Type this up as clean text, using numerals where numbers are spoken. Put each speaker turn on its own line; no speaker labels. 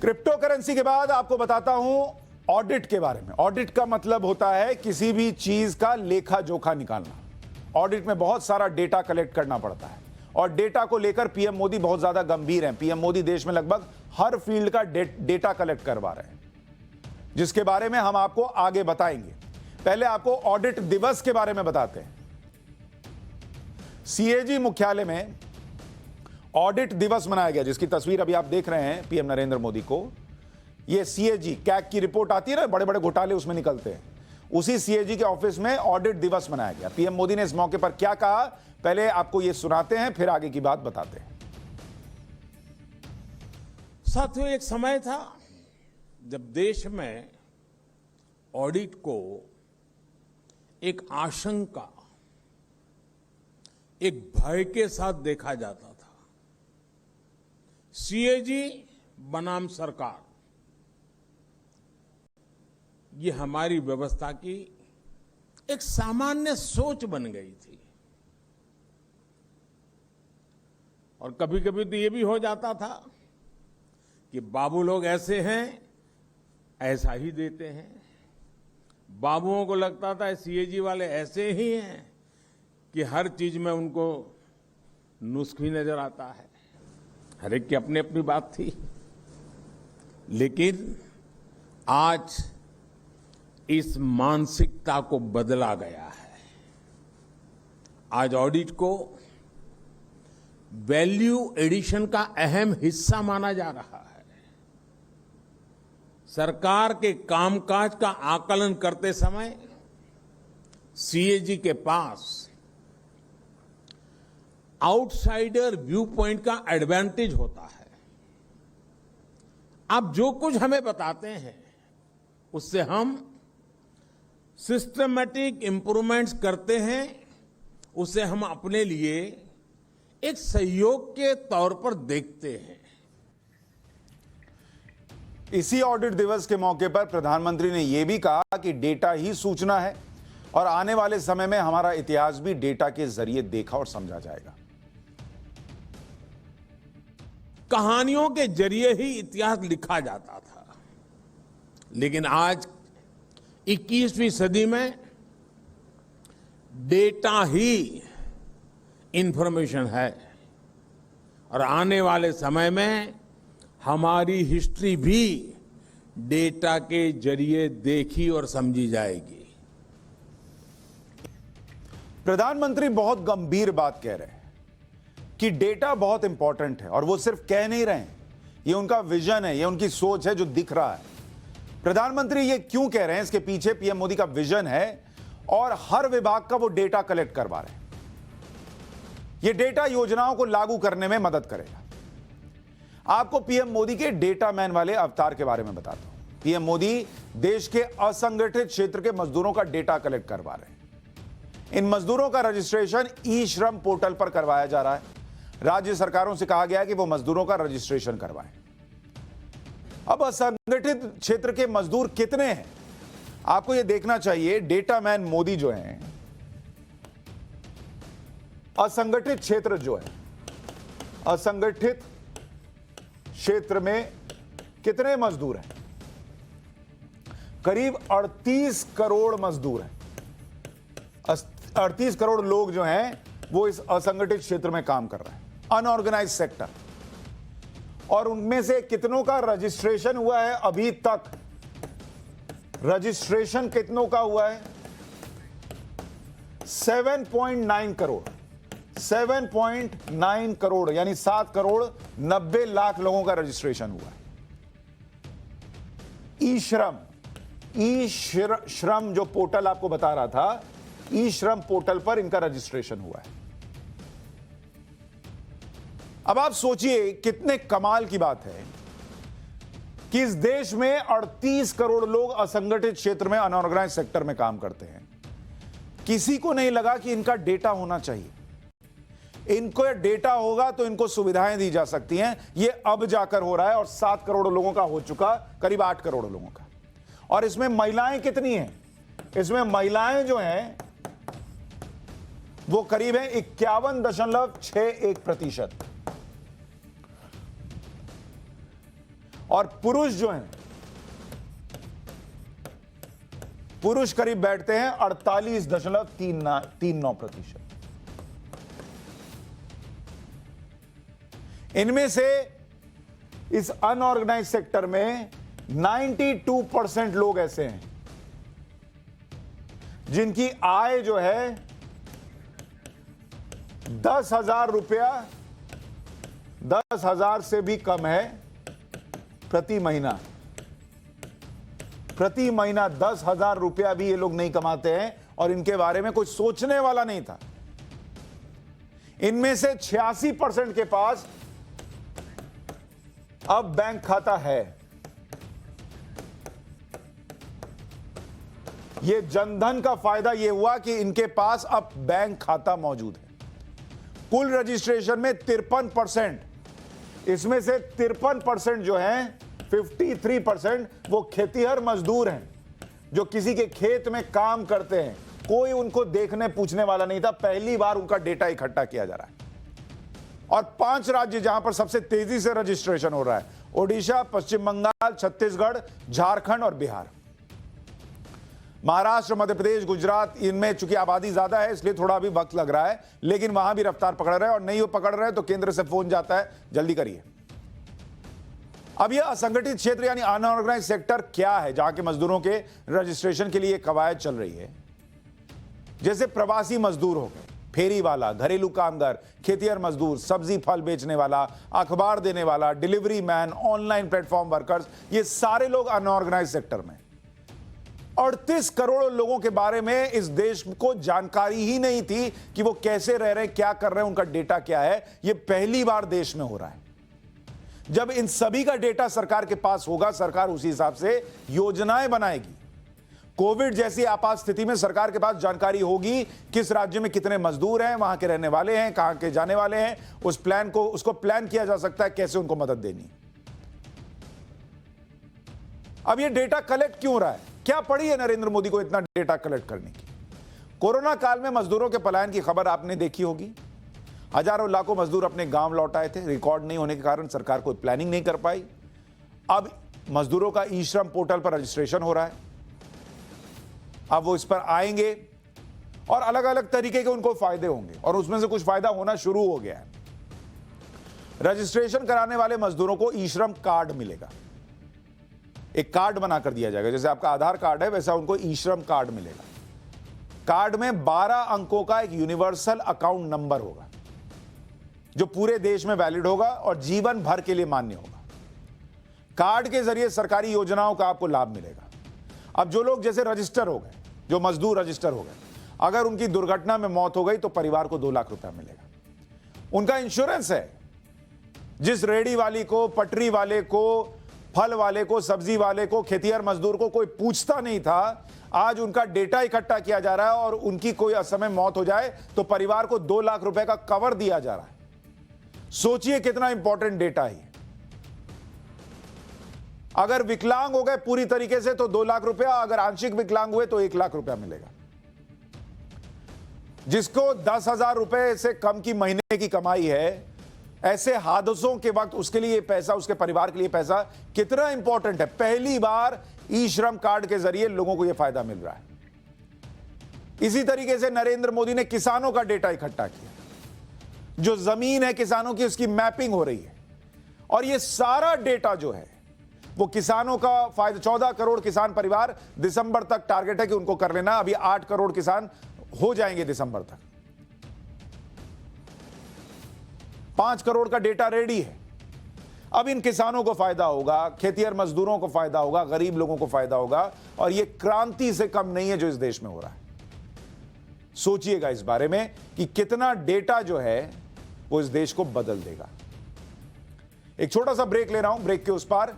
Crypto currency के बाद आपको बताता हूं ऑडिट के बारे में। ऑडिट का मतलब होता है किसी भी चीज का लेखा जोखा निकालना। ऑडिट में बहुत सारा डेटा कलेक्ट करना पड़ता है और डेटा को लेकर पीएम मोदी बहुत ज्यादा गंभीर हैं। पीएम मोदी देश में लगभग हर फील्ड का डेटा कलेक्ट करवा रहे हैं, जिसके बारे में हम आपको आगे बताएंगे। पहले आपको ऑडिट दिवस के बारे में बताते हैं। सीएजी मुख्यालय में ऑडिट दिवस मनाया गया, जिसकी तस्वीर अभी आप देख रहे हैं पीएम नरेंद्र मोदी को। यह सीएजी कैग की रिपोर्ट आती है ना, बड़े बड़े घोटाले उसमें निकलते हैं, उसी सीएजी के ऑफिस में ऑडिट दिवस मनाया गया। पीएम मोदी ने इस मौके पर क्या कहा, पहले आपको यह सुनाते हैं, फिर आगे की बात बताते हैं।
साथियों, एक समय था जब देश में ऑडिट को एक आशंका, एक भय के साथ देखा जाता था। सीएजी बनाम सरकार, ये हमारी व्यवस्था की एक सामान्य सोच बन गई थी। और कभी कभी तो ये भी हो जाता था कि बाबू लोग ऐसे हैं, ऐसा ही देते हैं। बाबुओं को लगता था सीएजी वाले ऐसे ही हैं कि हर चीज में उनको नुस्ख ही नजर आता है। हर एक की अपनी अपनी बात थी। लेकिन आज इस मानसिकता को बदला गया है। आज ऑडिट को वैल्यू एडिशन का अहम हिस्सा माना जा रहा है। सरकार के कामकाज का आकलन करते समय सीएजी के पास आउटसाइडर व्यू पॉइंट का एडवांटेज होता है। आप जो कुछ हमें बताते हैं उससे हम सिस्टमैटिक इंप्रूवमेंट्स करते हैं, उसे हम अपने लिए एक सहयोग के तौर पर देखते हैं।
इसी ऑडिट दिवस के मौके पर प्रधानमंत्री ने यह भी कहा कि डेटा ही सूचना है और आने वाले समय में हमारा इतिहास भी डेटा के जरिए देखा और समझा जाएगा।
कहानियों के जरिए ही इतिहास लिखा जाता था, लेकिन आज 21वीं सदी में डेटा ही इंफॉर्मेशन है और आने वाले समय में हमारी हिस्ट्री भी डेटा के जरिए देखी और समझी जाएगी।
प्रधानमंत्री बहुत गंभीर बात कह रहे हैं कि डेटा बहुत इंपॉर्टेंट है, और वो सिर्फ कह नहीं रहे हैं, ये उनका विजन है, ये उनकी सोच है जो दिख रहा है। प्रधानमंत्री ये क्यों कह रहे हैं, इसके पीछे पीएम मोदी का विजन है और हर विभाग का वो डेटा कलेक्ट करवा रहे हैं। ये डेटा योजनाओं को लागू करने में मदद करेगा। आपको पीएम मोदी के डेटा मैन वाले अवतार के बारे में बताता हूं। पीएम मोदी देश के असंगठित क्षेत्र के मजदूरों का डेटा कलेक्ट करवा रहे हैं। इन मजदूरों का रजिस्ट्रेशन ई श्रम पोर्टल पर करवाया जा रहा है। राज्य सरकारों से कहा गया है कि वो मजदूरों का रजिस्ट्रेशन करवाएं। अब असंगठित क्षेत्र के मजदूर कितने हैं, आपको यह देखना चाहिए। डेटा मैन मोदी जो हैं, असंगठित क्षेत्र जो है, असंगठित क्षेत्र में कितने मजदूर हैं? करीब 38 करोड़ मजदूर हैं। 38 करोड़ लोग जो हैं वो इस असंगठित क्षेत्र में काम कर रहे हैं, अनऑर्गेनाइज्ड सेक्टर। और उनमें से कितनों का रजिस्ट्रेशन हुआ है अभी तक? रजिस्ट्रेशन कितनों का हुआ है? 7.9 करोड़। 7.9 करोड़ यानी 7 करोड़ 90 लाख लोगों का रजिस्ट्रेशन हुआ है। ई श्रम जो पोर्टल आपको बता रहा था, ई श्रम पोर्टल पर इनका रजिस्ट्रेशन हुआ है। अब आप सोचिए कितने कमाल की बात है कि इस देश में 38 करोड़ लोग असंगठित क्षेत्र में, अनऑर्गेनाइज्ड सेक्टर में काम करते हैं। किसी को नहीं लगा कि इनका डेटा होना चाहिए। इनको डेटा होगा तो इनको सुविधाएं दी जा सकती हैं। ये अब जाकर हो रहा है और 7 करोड़ लोगों का हो चुका, करीब 8 करोड़ लोगों का। और इसमें महिलाएं कितनी हैं? इसमें महिलाएं जो हैं वो करीब है 51.61%। और पुरुष जो हैं, पुरुष करीब बैठते हैं 48.39%। इनमें से इस अनऑर्गेनाइज सेक्टर में 92% लोग ऐसे हैं जिनकी आय जो है 10,000 रुपया, 10,000 से भी कम है प्रति महीना। प्रति महीना 10,000 रुपया भी ये लोग नहीं कमाते हैं और इनके बारे में कुछ सोचने वाला नहीं था। इनमें से 86% के पास अब बैंक खाता है। ये जनधन का फायदा ये हुआ कि इनके पास अब बैंक खाता मौजूद है। कुल रजिस्ट्रेशन में 53%, इसमें से 53% जो हैं, 53% वो खेतीहर मजदूर हैं जो किसी के खेत में काम करते हैं। कोई उनको देखने पूछने वाला नहीं था। पहली बार उनका डेटा इकट्ठा किया जा रहा है। और 5 राज्य जहां पर सबसे तेजी से रजिस्ट्रेशन हो रहा है, ओडिशा, पश्चिम बंगाल, छत्तीसगढ़, झारखंड और बिहार। महाराष्ट्र, मध्य प्रदेश, गुजरात, इनमें चूंकि आबादी ज्यादा है इसलिए थोड़ा अभी वक्त लग रहा है, लेकिन वहां भी रफ्तार पकड़ रहे हैं। और नहीं वो पकड़ रहे हैं तो केंद्र से फोन जाता है, जल्दी करिए। अब यह असंगठित क्षेत्र यानी अनऑर्गेनाइज सेक्टर क्या है, जहां के मजदूरों के रजिस्ट्रेशन के लिए कवायद चल रही है। जैसे प्रवासी मजदूर हो गए, फेरी वाला, घरेलू कामगार, खेतिहर मजदूर, सब्जी फल बेचने वाला, अखबार देने वाला, delivery man, online platform workers, ये सारे लोग अनऑर्गेनाइज सेक्टर में। 38 करोड़ लोगों के बारे में इस देश को जानकारी ही नहीं थी कि वो कैसे रह रहे हैं, क्या कर रहे हैं, उनका डेटा क्या है। ये पहली बार देश में हो रहा है। जब इन सभी का डेटा सरकार के पास होगा, सरकार उसी हिसाब से योजनाएं बनाएगी। कोविड जैसी आपात स्थिति में सरकार के पास जानकारी होगी किस राज्य में कितने मजदूर हैं, वहां के रहने वाले हैं, कहां के जाने वाले हैं। उसको प्लान किया जा सकता है कैसे उनको मदद देनी। अब ये डेटा कलेक्ट क्यों हो रहा है? क्या पड़ी है नरेंद्र मोदी को इतना डेटा कलेक्ट करने की? कोरोना काल में मजदूरों के पलायन की खबर आपने देखी होगी। हजारों लाखों मजदूर अपने गांव लौट आए थे। रिकॉर्ड नहीं होने के कारण सरकार कोई प्लानिंग नहीं कर पाई। अब मजदूरों का ई श्रम पोर्टल पर रजिस्ट्रेशन हो रहा है। अब वो इस पर आएंगे और अलग अलग तरीके के उनको फायदे होंगे और उसमें से कुछ फायदा होना शुरू हो गया है। रजिस्ट्रेशन कराने वाले मजदूरों को ई श्रम कार्ड मिलेगा। एक कार्ड बनाकर दिया जाएगा, जैसे आपका आधार कार्ड है वैसा उनको ई श्रम कार्ड मिलेगा। कार्ड में 12 अंकों का एक यूनिवर्सल अकाउंट नंबर होगा जो पूरे देश में वैलिड होगा और जीवन भर के लिए मान्य होगा। कार्ड के जरिए सरकारी योजनाओं का आपको लाभ मिलेगा। अब जो लोग जैसे रजिस्टर हो गए, जो मजदूर रजिस्टर हो गए, अगर उनकी दुर्घटना में मौत हो गई तो परिवार को 2 लाख रुपया मिलेगा। उनका इंश्योरेंस है। जिस रेडी वाली को, पटरी वाले को, फल वाले को, सब्जी वाले को, खेतिहर मजदूर को कोई पूछता नहीं था, आज उनका डेटा इकट्ठा किया जा रहा है और उनकी कोई असमय मौत हो जाए तो परिवार को 2 लाख रुपए का कवर दिया जा रहा है। सोचिए कितना इंपॉर्टेंट डेटा है। अगर विकलांग हो गए पूरी तरीके से तो 2 लाख रुपया, अगर आंशिक विकलांग हुए तो 1 लाख रुपया मिलेगा। जिसको 10,000 रुपए से कम की महीने की कमाई है, ऐसे हादसों के वक्त उसके लिए पैसा, उसके परिवार के लिए पैसा कितना इंपॉर्टेंट है। पहली बार ई श्रम कार्ड के जरिए लोगों को यह फायदा मिल रहा है। इसी तरीके से नरेंद्र मोदी ने किसानों का डेटा इकट्ठा किया। जो जमीन है किसानों की, उसकी मैपिंग हो रही है और यह सारा डेटा जो है वो किसानों का फायदा। 14 करोड़ किसान परिवार दिसंबर तक टारगेट है कि उनको कर लेना। अभी 8 करोड़ किसान हो जाएंगे दिसंबर तक। 5 करोड़ का डेटा रेडी है। अब इन किसानों को फायदा होगा, खेतिहर मजदूरों को फायदा होगा, गरीब लोगों को फायदा होगा और यह क्रांति से कम नहीं है जो इस देश में हो रहा है। सोचिएगा इस बारे में कि कितना डेटा जो है वो इस देश को बदल देगा। एक छोटा सा ब्रेक ले रहा हूं। ब्रेक के उस पार